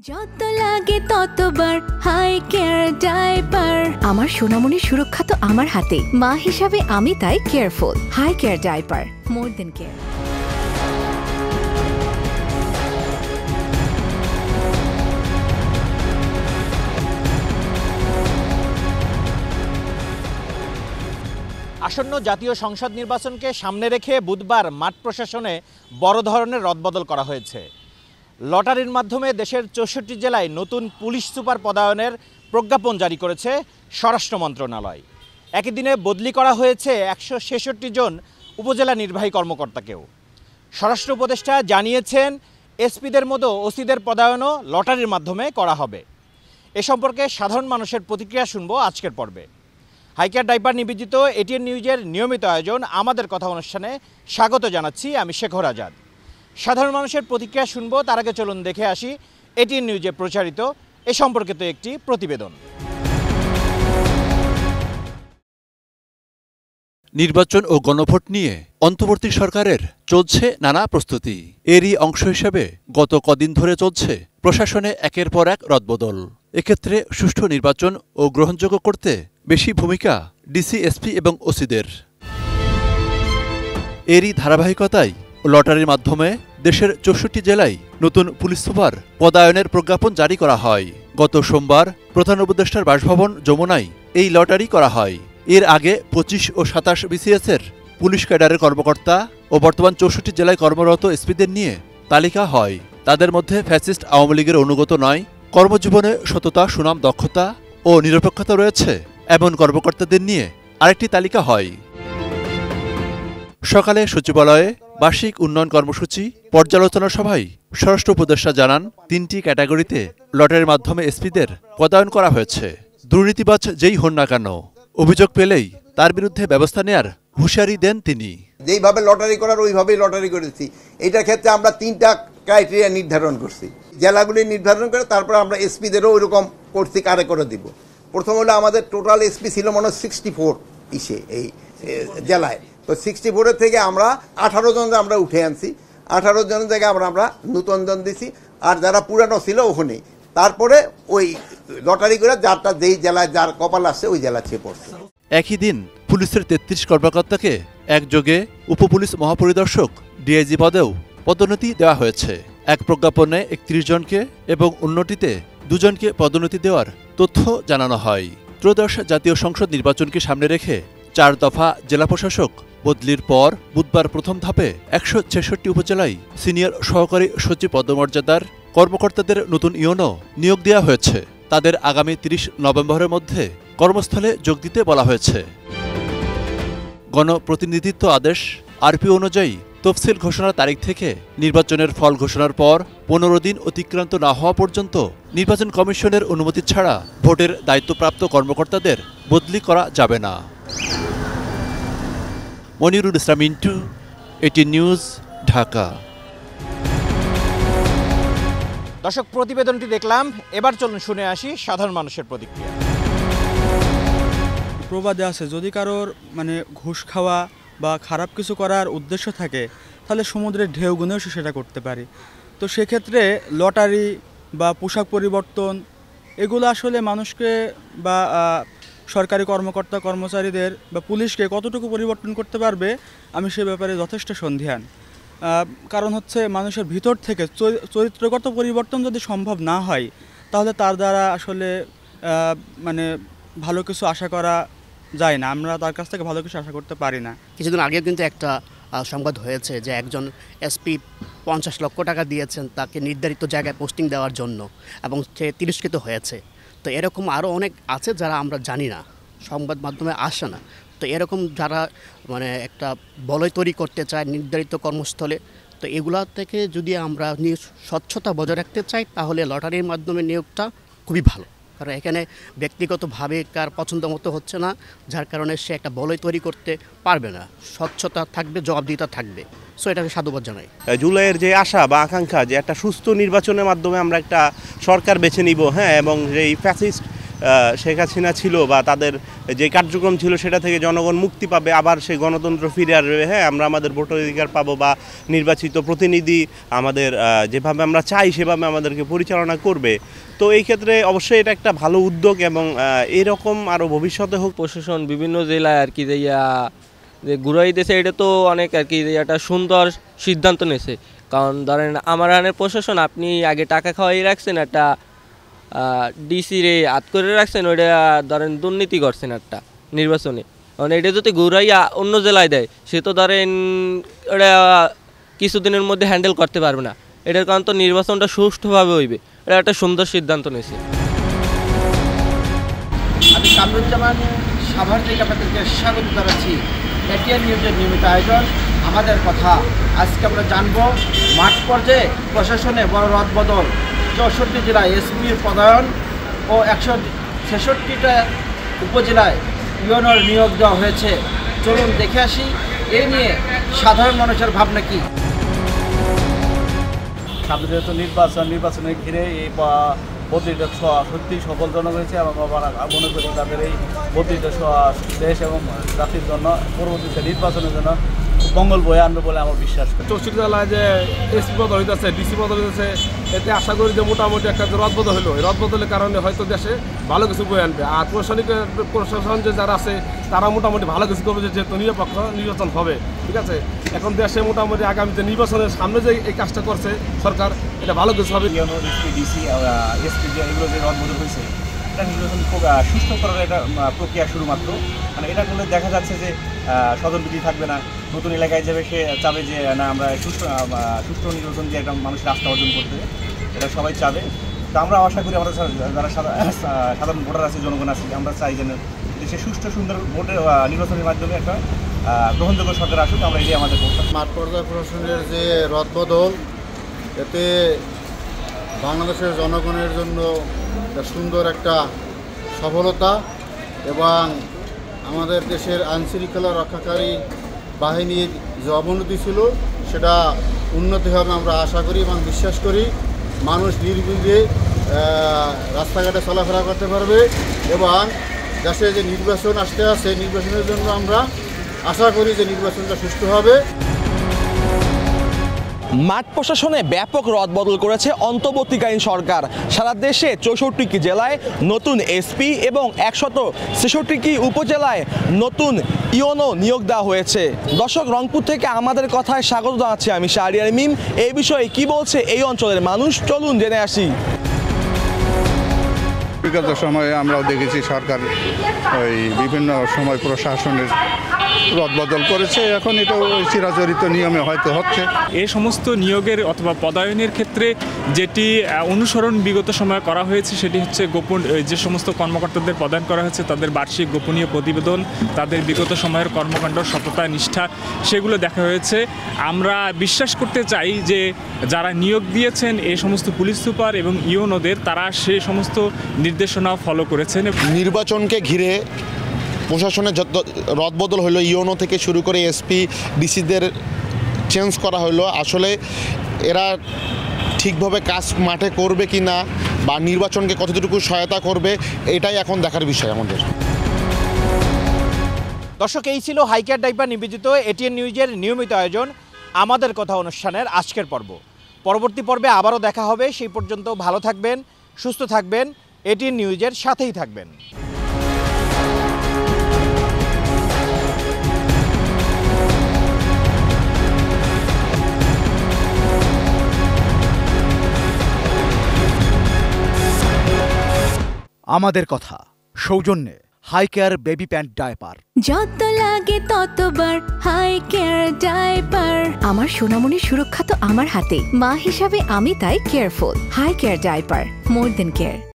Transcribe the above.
যত লাগে ততবার হাই কেয়ার ডাইপার। আমার সোনামণির সুরক্ষা তো আমার হাতে, মা হিসাবে আমি তাই কেয়ারফুল। হাই কেয়ার ডাইপার, মোর দেন কেয়ার। আসন্ন জাতীয় সংসদ নির্বাচনকে সামনে রেখে বুধবার মাঠ প্রশাসনে বড় ধরনের রদবদল করা হয়েছে। লটারির মাধ্যমে দেশের ৬৪ জেলায় নতুন পুলিশ সুপার পদায়নের প্রজ্ঞাপন জারি করেছে স্বরাষ্ট্র মন্ত্রণালয়। একই দিনে বদলি করা হয়েছে ১৬৬ জন উপজেলা নির্বাহী কর্মকর্তাকেও। স্বরাষ্ট্র উপদেষ্টা জানিয়েছেন, এসপিদের মতো ওসিদের পদায়নও লটারির মাধ্যমে করা হবে। এ সম্পর্কে সাধারণ মানুষের প্রতিক্রিয়া শুনব আজকের পর্বে। হাইকেয়ার ডাইপার নিবেদিত এটিএন নিউজের নিয়মিত আয়োজন আমাদের কথা অনুষ্ঠানে স্বাগত জানাচ্ছি আমি শেখর আজাদ। সাধারণ মানুষের প্রতিক্রিয়া শুনব, তার আগে চলুন দেখে আসি এটিএন নিউজে প্রচারিত এ সম্পর্কিত একটি প্রতিবেদন। নির্বাচন ও গণভোট নিয়ে অন্তর্বর্তী সরকারের চলছে নানা প্রস্তুতি। এরই অংশ হিসেবে গত কদিন ধরে চলছে প্রশাসনে একের পর এক রদবদল। এক্ষেত্রে সুষ্ঠু নির্বাচন ও গ্রহণযোগ্য করতে বেশি ভূমিকা ডিসি, এসপি এবং ওসিদের। এরই ধারাবাহিকতায় লটারির মাধ্যমে দেশের ৬৪ জেলায় নতুন পুলিশ সুপার পদায়নের প্রজ্ঞাপন জারি করা হয়। গত সোমবার প্রধান উপদেষ্টার বাসভবন যমুনায় এই লটারি করা হয়। এর আগে ২৫ ও ২৭ বিসিএসের পুলিশ ক্যাডারের কর্মকর্তা ও বর্তমান ৬৪ জেলায় কর্মরত এসপিদের নিয়ে তালিকা হয়। তাদের মধ্যে ফ্যাসিস্ট আওয়ামী লীগের অনুগত নয়, কর্মজীবনে সততা, সুনাম, দক্ষতা ও নিরপেক্ষতা রয়েছে এমন কর্মকর্তাদের নিয়ে আরেকটি তালিকা হয়। সকালে সচিবালয়ে বার্ষিক উন্নয়ন কর্মসূচি পর্যালোচনা সভায় স্বরাষ্ট্র উপদেষ্টা জানান, ৩টি ক্যাটাগরিতে লটারির মাধ্যমে এসপিদের পদায়ন করা হয়েছে। দুর্নীতিবাজ যেই হন না কেন, অভিযোগ পেলেই তার বিরুদ্ধে ব্যবস্থা নেয়ার হুঁশিয়ারি দেন তিনি। যেইভাবে লটারি করার ওইভাবেই লটারি করেছি। এটার ক্ষেত্রে আমরা ৩টা ক্রাইটেরিয়া নির্ধারণ করছি, জেলাগুলি নির্ধারণ করে তারপর আমরা এসপিদেরও ওইরকম করছি, কারে করে দিব। প্রথম হলো আমাদের টোটাল এসপি ছিল মনে হয় 64 এই জেলায়। তো 64-এর থেকে আমরা 18 জন আমরা উঠে আনছি। 18 জনের জায়গায় আমরা নতুন জন দিছি, আর যারা পুরানো ছিল ওখানে তারপরে ওই লটারি করে যারটা যেই জেলায় যার কপাল আসছে ওই জেলা ছেয়ে পড়ছে। একই দিন পুলিশের 33 কর্মকর্তাকে একযোগে উপপুলিশ মহাপরিদর্শক ডিআইজি পদেও পদোন্নতি দেওয়া হয়েছে। এক প্রজ্ঞাপনে 31 জনকে এবং অন্যটিতে 2 জনকে পদোন্নতি দেওয়ার তথ্য জানানো হয়। ত্রয়োদশ জাতীয় সংসদ নির্বাচনকে সামনে রেখে 4 দফা জেলা প্রশাসক বদলির পর বুধবার প্রথম ধাপে ১৬৬ উপজেলায় সিনিয়র সহকারী সচিব পদমর্যাদার কর্মকর্তাদের নতুন ইউনো নিয়োগ দেওয়া হয়েছে। তাদের আগামী ৩০ নভেম্বরের মধ্যে কর্মস্থলে যোগ দিতে বলা হয়েছে। গণপ্রতিনিধিত্ব আদেশ আরপি অনুযায়ী তফসিল ঘোষণার তারিখ থেকে নির্বাচনের ফল ঘোষণার পর ১৫ দিন অতিক্রান্ত না হওয়া পর্যন্ত নির্বাচন কমিশনের অনুমতি ছাড়া ভোটের দায়িত্বপ্রাপ্ত কর্মকর্তাদের বদলি করা যাবে না। Monirul Islam Mintu, ATN news, Dhaka. দর্শক, প্রতিবেদনটি দেখলাম, এবার চলুন শুনে আসি সাধারণ মানুষের প্রতিক্রিয়া। প্রবাদে আছে, যদি কারোর ঘুষ খাওয়া বা খারাপ কিছু করার উদ্দেশ্য থাকে তাহলে সমুদ্রের ঢেউ গুনেও সে সেটা করতে পারে। তো সেক্ষেত্রে লটারি বা পোশাক পরিবর্তন এগুলো আসলে মানুষকে বা সরকারি কর্মকর্তা কর্মচারীদের বা পুলিশকে কতটুকু পরিবর্তন করতে পারবে আমি সে ব্যাপারে যথেষ্ট সন্দিহান। কারণ হচ্ছে মানুষের ভিতর থেকে চরিত্রগত পরিবর্তন যদি সম্ভব না হয় তাহলে তার দ্বারা আসলে ভালো কিছু আশা করা যায় না। আমরা তার কাছ থেকে ভালো কিছু আশা করতে পারি না। কিছুদিন আগে কিন্তু একটা সংবাদ হয়েছে যে একজন এসপি ৫০ লক্ষ টাকা দিয়েছেন তাকে নির্ধারিত জায়গায় পোস্টিং দেওয়ার জন্য, এবং সে তিরস্কৃত হয়েছে। তো এরকম আরও অনেক আছে যারা আমরা জানি না, সংবাদ মাধ্যমে আসে না। তো এরকম যারা একটা বলয় তৈরি করতে চায় নির্ধারিত কর্মস্থলে, তো এগুলা থেকে যদি আমরা স্বচ্ছতা বজায় রাখতে চাই তাহলে লটারির মাধ্যমে নিয়োগটা খুবই ভালো। কারণ এখানে ব্যক্তিগতভাবে কার পছন্দ মতো হচ্ছে না, যার কারণে সে একটা বলয় তৈরি করতে পারবে না। স্বচ্ছতা থাকবে, জবাবদিহিতা থাকবে। সো এটাকে সাধুবাদ জানাই। জুলাইয়ের যে আশা বা আকাঙ্ক্ষা যে একটা সুস্থ নির্বাচনের মাধ্যমে আমরা একটা সরকার বেছে নিব, এবং এই ফ্যাসিস্ট শেখ হাসিনা ছিল বা তাদের যে কার্যক্রম ছিল সেটা থেকে জনগণ মুক্তি পাবে, আবার সেই গণতন্ত্র ফিরে আসবে। হ্যাঁ, আমরা আমাদের ভোটার অধিকার পাবো বা নির্বাচিত প্রতিনিধি আমাদের যেভাবে আমরা চাই সেভাবে আমাদেরকে পরিচালনা করবে। তো এই ক্ষেত্রে অবশ্যই এটা একটা ভালো উদ্যোগ এবং এরকম আরও ভবিষ্যতে হোক। প্রশাসন বিভিন্ন জেলায় আর কি যে ঘুরাই দিয়েছে, এটা তো অনেক আর কি একটা সুন্দর সিদ্ধান্ত নিয়েছে। কারণ ধরেন আমার আনের প্রশাসন, আপনি আগে টাকা খাওয়াই রাখছেন, একটা ডিসি রে হাত করে রাখছেন, ওইটা ধরেন দুর্নীতি করছেন একটা নির্বাচনে। কারণ এটা যদি ঘুরাইয়া অন্য জেলায় দেয়, সে তো ধরেন ওটা কিছুদিনের মধ্যে হ্যান্ডেল করতে পারবে না। এটার কারণ তো নির্বাচনটা সুষ্ঠুভাবে হইবে, এটা একটা সুন্দর সিদ্ধান্ত নিয়েছে। আমি কামরুজ্জামান সাভার থেকে আপনাদেরকে স্বাগত জানাচ্ছি এটিএন নিউজের নিয়মিত আয়োজন আমাদের কথা। আজকে আমরা জানবো মাঠ পর্যায়ে প্রশাসনে বড় রদবদল, 64 জেলায় এসপির পদায়ন ও 166টা উপজেলায় ইউনোর নিয়োগ দেওয়া হয়েছে। চলুন দেখে আসি এই নিয়ে সাধারণ মানুষের ভাবনা কি। সামনে যেহেতু নির্বাচনে ঘিরে এই বদলিটা সত্যি সফলজনক হয়েছে এবং মনে করি তাদের এই বদলিটা দেশ এবং জাতির জন্য পরবর্তীতে নির্বাচনের জন্য মঙ্গল বয়ে আনবে বলে আমার বিশ্বাস করি। 64 জেলায় যে এসপি বদল হইতেছে, ডিসি বদল হইতেছে, এতে আশা করি যে মোটামুটি একটা রদবদল হলো। এই রদবদলের কারণে হয়তো দেশে ভালো কিছু বয়ে আনবে। আর প্রশাসন যে যারা আছে তারা মোটামুটি ভালো কিছু করবে, যেহেতু নিরপেক্ষ নির্বাচন হবে। ঠিক আছে, এখন দেশে মোটামুটি আগামীতে নির্বাচনের সামনে যে এই কাজটা করছে সরকার, এটা ভালো কিছু হবে। ডিসি এসপি যে এগুলো যে রদবদল হয়েছে, এটা নির্বাচন খুব সুস্থ করার একটা প্রক্রিয়া শুরুমাত্র। মানে এটা করলে দেখা যাচ্ছে যে স্বজনপ্রীতি থাকবে না, নতুন এলাকায় যাবে সে চাবে যে না আমরা সুষ্ঠু নির্বাচন দিয়ে একটা মানুষের আস্থা অর্জন করতে, এটা সবাই চাবে। তো আমরা আশা করি আমরা যারা সাধারণ ভোটার আছে, জনগণ আছে, আমরা চাই যেন দেশে সুষ্ঠু সুন্দর ভোটের নির্বাচনের মাধ্যমে একটা গ্রহণযোগ্য সরকার আসুক। আমরা এটাই আমাদের মাঠ পর্যায়ে প্রশাসনের যে রদবদল, এতে বাংলাদেশের জনগণের জন্য সুন্দর একটা সফলতা এবং আমাদের দেশের আইনশৃঙ্খলা রক্ষাকারী বাহিনীর যে অবনতি ছিল সেটা উন্নতি হবে আমরা আশা করি এবং বিশ্বাস করি। মানুষ নির্বিঘ্নে রাস্তাঘাটে চলাফেরা করতে পারবে এবং দেশে যে নির্বাচন আসতে আছে, নির্বাচনের জন্য আমরা আশা করি যে নির্বাচনটা সুষ্ঠু হবে। মাঠ প্রশাসনে ব্যাপক রদবদল করেছে অন্তর্বর্তীকালীন সরকার। সারা দেশে 64টি জেলায় নতুন এসপি এবং 166টি উপজেলায় নতুন ইউনো নিয়োগ দেওয়া হয়েছে। দর্শক, রংপুর থেকে আমাদের কথায় স্বাগত জানাচ্ছি আমি শাহরিয়ার মিম। এই বিষয়ে কি বলছে এই অঞ্চলের মানুষ, চলুন জেনে আসি। বিগত সময়ে আমরাও দেখেছি সরকার ওই বিভিন্ন সময় প্রশাসনের রদবদল করেছে, এখন এটা চিরাচরিত নিয়মে হয়তো হচ্ছে। এই সমস্ত নিয়োগের অথবা পদায়নের ক্ষেত্রে যেটি অনুসরণ বিগত সময়ে করা হয়েছে সেটি হচ্ছে গোপন যে সমস্ত কর্মকর্তাদের পদায়ন করা হয়েছে তাদের বার্ষিক গোপনীয় প্রতিবেদন, তাদের বিগত সময়ের কর্মকাণ্ড, সততা, নিষ্ঠা, সেগুলো দেখা হয়েছে। আমরা বিশ্বাস করতে চাই যে যারা নিয়োগ দিয়েছেন এই সমস্ত পুলিশ সুপার এবং ইউনোদের, তারা সেই সমস্ত নির্দেশনা ফলো করেছেন। নির্বাচনকে ঘিরে প্রশাসনের যত রদবদল হলো, ইউনো থেকে শুরু করে এসপি ডিসিদের চেঞ্জ করা হলো, আসলে এরা ঠিকভাবে কাজ মাঠে করবে কি না বা নির্বাচনকে কতটুকু সহায়তা করবে, এটাই এখন দেখার বিষয় আমাদের। দর্শক, এই ছিল হাইকেয়ার ডাইপার নিবেদিত এটিএন নিউজের নিয়মিত আয়োজন আমাদের কথা অনুষ্ঠানের আজকের পর্ব। পরবর্তী পর্বে আবারও দেখা হবে। সেই পর্যন্ত ভালো থাকবেন, সুস্থ থাকবেন, এটিএন নিউজের সাথেই থাকবেন। আমাদের কথা সৌজন্যে হাইকেয়ার বেবি প্যান্ট ডায়পার। যত লাগে ততবার হাই কেয়ার ডাইপার। আমার সোনামণির সুরক্ষা তো আমার হাতে, মা হিসাবে আমি তাই কেয়ারফুল। হাই কেয়ার ডাইপার, মোর দেন কেয়ার।